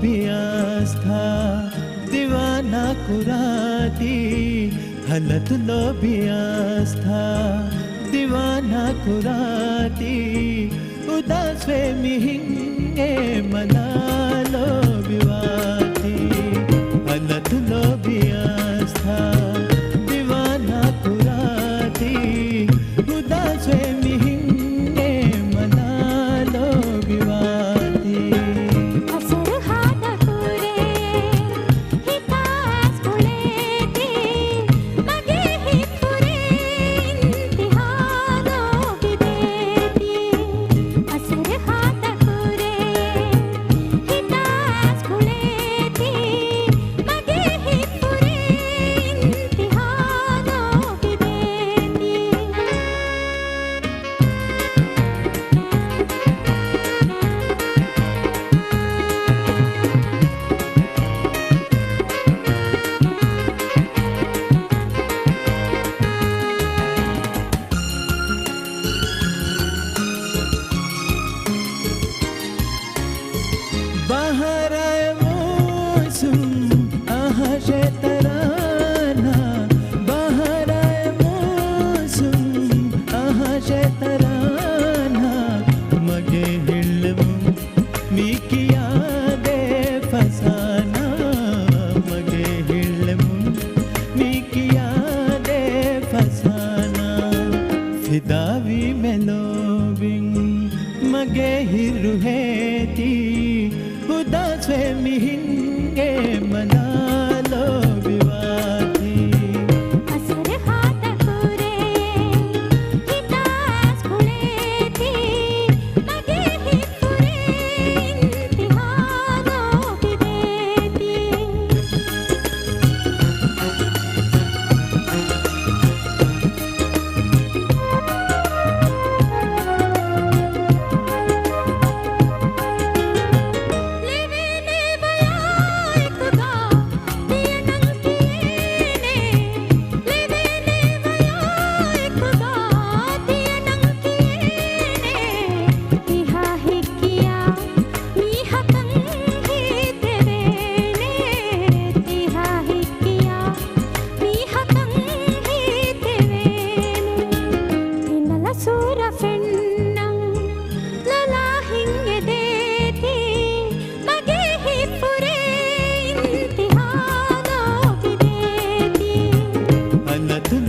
लोभियास्था दीवाना कुराती हलत लोभियास्था दीवाना कुराती उदास वे मिहिंगे मना लोभिवाती हलत लोभियास्था दीवाना कुराती उदास वे मिहिंगे मना लोभिवाती Davi meloving mage hiruheti udas ve mihinge manalo vivati asar hata kure hitas kuleti mage hipure intihano videti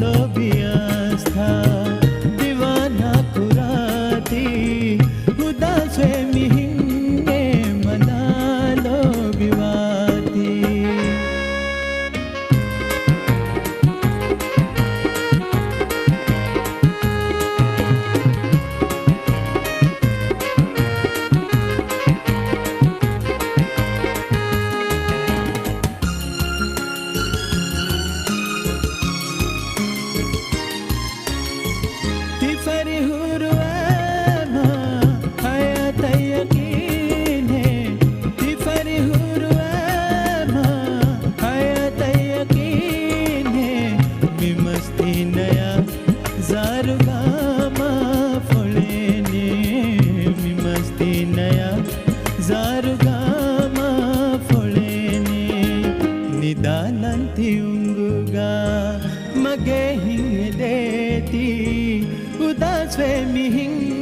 लोभियास्था दीवाना कुराती उदास वे मिहिंगे मना लोभिवाती Nidalanti unguga mage hingedeti udas ve mihing